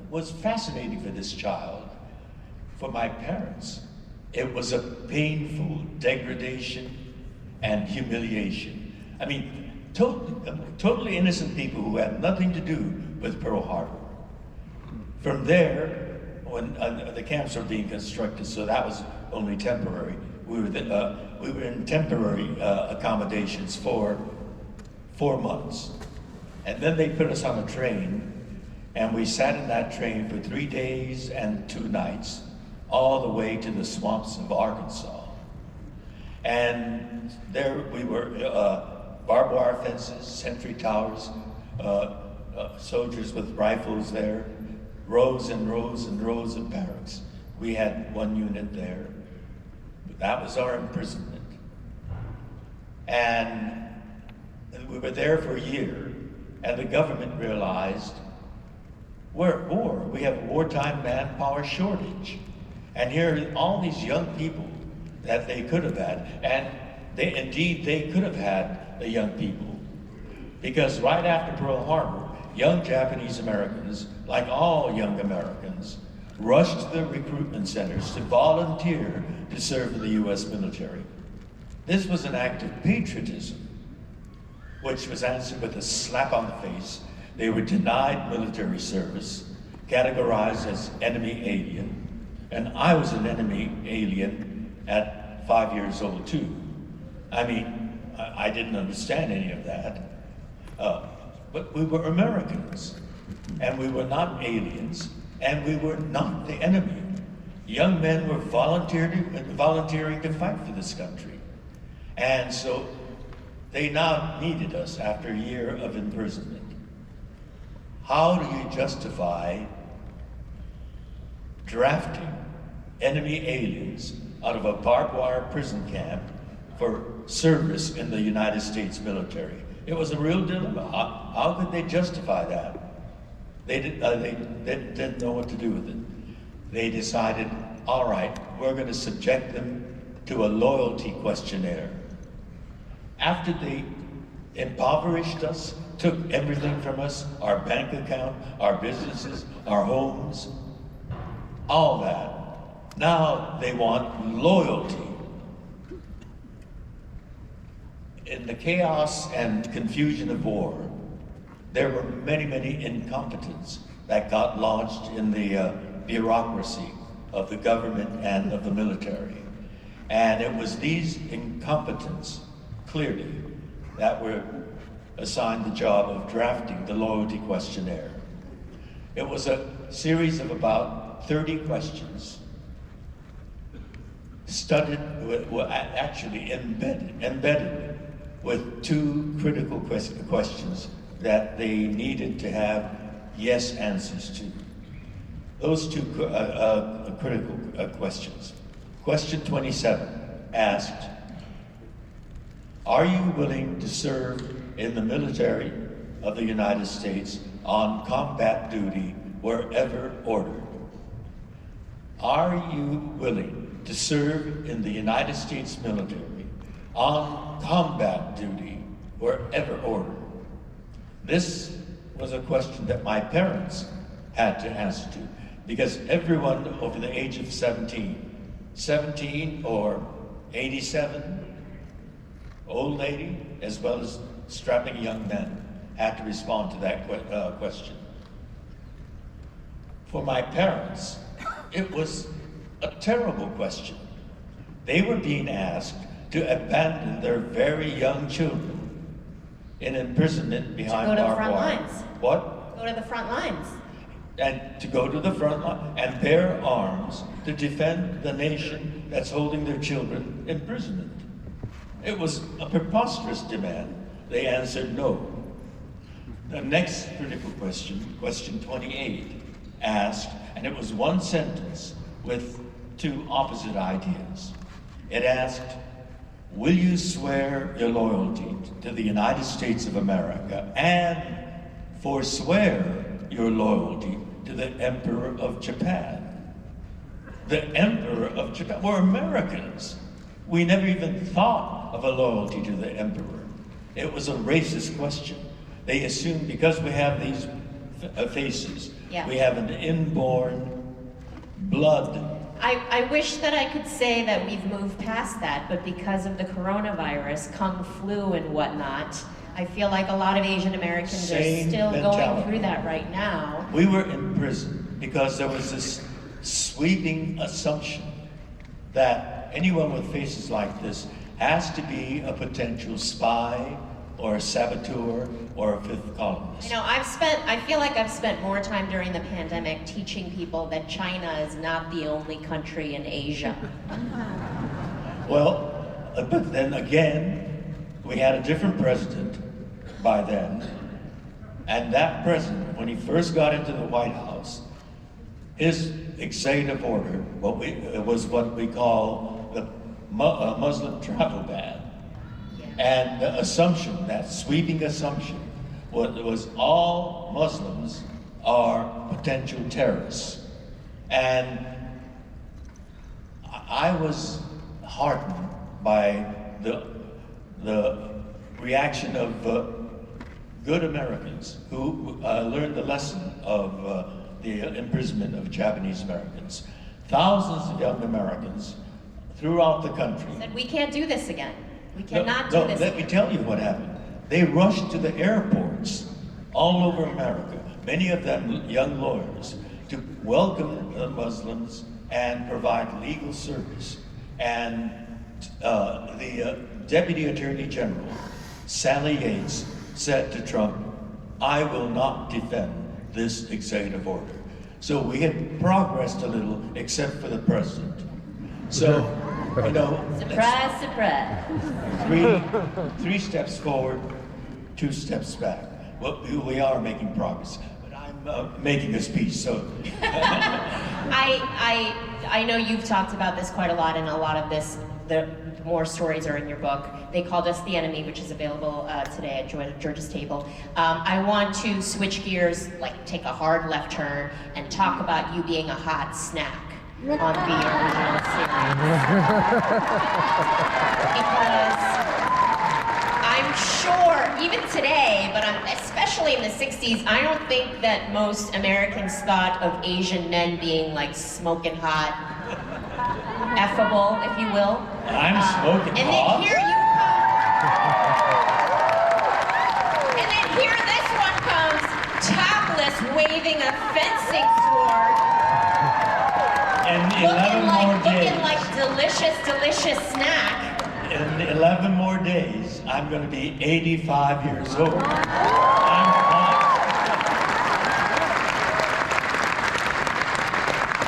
was fascinating for this child. For my parents, it was a painful degradation and humiliation. I mean, totally innocent people who had nothing to do with Pearl Harbor. From there, when the camps were being constructed, so that was only temporary. We were in temporary accommodations for 4 months. And then they put us on a train, and we sat in that train for 3 days and 2 nights, all the way to the swamps of Arkansas. And there we were, barbed wire fences, sentry towers, soldiers with rifles there, rows and rows and rows of barracks. We had 1 unit there. That was our imprisonment. And we were there for a year, and the government realized we're at war. We have a wartime manpower shortage. And here are all these young people that they could have had, and they could have had the young people. Because right after Pearl Harbor, young Japanese Americans, like all young Americans, rushed to the recruitment centers to volunteer to serve in the U.S. military. This was an act of patriotism, which was answered with a slap on the face. They were denied military service, categorized as enemy alien, and I was an enemy alien at 5 years old too. I mean, I didn't understand any of that, but we were Americans, and we were not aliens, and we were not the enemy. Young men were volunteering to fight for this country. And so they now needed us after a year of imprisonment. How do you justify drafting enemy aliens out of a barbed wire prison camp for service in the United States military? It was a real dilemma. How could they justify that? They didn't know what to do with it. They decided, all right, we're going to subject them to a loyalty questionnaire. After they impoverished us, took everything from us, our bank account, our businesses, our homes, all that, now they want loyalty. In the chaos and confusion of war, there were many, many incompetents that got lodged in the bureaucracy of the government and of the military. And it was these incompetents, clearly, that were assigned the job of drafting the loyalty questionnaire. It was a series of about 30 questions, studded with, well, actually embedded with 2 critical questions that they needed to have yes answers to. Those 2 critical questions. Question 27 asked, are you willing to serve in the military of the United States on combat duty wherever ordered? Are you willing to serve in the United States military on combat duty wherever ordered? This was a question that my parents had to answer to, because everyone over the age of 17 or 87, old lady, as well as strapping young men, had to respond to that question. For my parents, it was a terrible question. They were being asked to abandon their very young children in imprisonment behind barbed wire. What? Go to the front lines. And to go to the front line and bear arms to defend the nation that's holding their children in imprisonment. It was a preposterous demand. They answered no. The next critical question, question 28, asked, and it was one sentence with 2 opposite ideas. It asked, will you swear your loyalty to the United States of America and forswear your loyalty to the Emperor of Japan? The Emperor of Japan. We're Americans. We never even thought of a loyalty to the Emperor. It was a racist question. They assumed because we have these faces. Yeah. We have an inborn blood. I wish that I could say that we've moved past that, but because of the coronavirus, Kung flu and whatnot, I feel like a lot of Asian Americans are Same still going mentality. through that right now. We were in prison because there was this sweeping assumption that anyone with faces like this has to be a potential spy or a saboteur or a fifth columnist. You know, I feel like I've spent more time during the pandemic teaching people that China is not the only country in Asia. Well, but then again, we had a different president by then, and that president, when he first got into the White House, his executive order, was what we call the Muslim travel ban. And the assumption, that sweeping assumption, was all Muslims are potential terrorists. And I was heartened by the reaction of good Americans who learned the lesson of the imprisonment of Japanese Americans. Thousands of young Americans throughout the country Said, we can't do this again. We cannot no, do this let again. me tell you what happened. They rushed to the airports all over America, many of them young lawyers, to welcome the Muslims and provide legal service. And the Deputy Attorney General, Sally Yates, said to Trump, I will not defend this executive order. So we had progressed a little, except for the president. So, you know, Surprise, surprise. three steps forward, 2 steps back. Well, we are making progress, but I'm making a speech, so. I know you've talked about this quite a lot, and a lot of this, the more stories are in your book. They Called Us the Enemy, which is available today at George's Table. I want to switch gears, like take a hard left turn, and talk about you being a hot snack on the original series. Because I'm sure, even today, but especially in the 60s, I don't think that most Americans thought of Asian men being like smoking hot, effable, if you will. I'm smoking And hot. then here you come. And then here this one comes, topless, waving a fencing sword. And 11 more days. Looking like delicious snack. In 11 more days, I'm going to be 85 years old. I'm hot.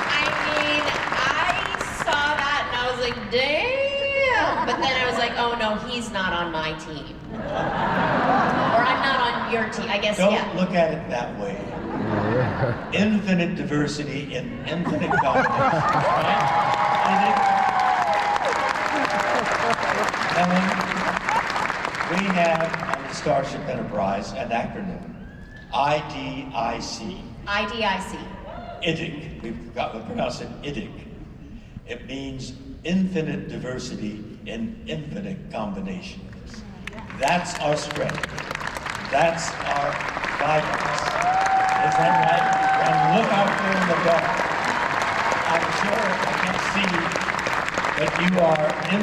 I mean, I saw that and I was like, damn. But then I was like, oh no, he's not on my team. Or I'm not on your team, I guess, Don't yeah. look at it that way. Infinite diversity in infinite combinations, right? We have on the Starship Enterprise an acronym, IDIC. IDIC. IDIC. We pronounce it IDIC. It means infinite diversity in infinite combinations. That's our strength. That's our guidance. Is that right? And look out there in the dark. I'm sure I can't see, but you are in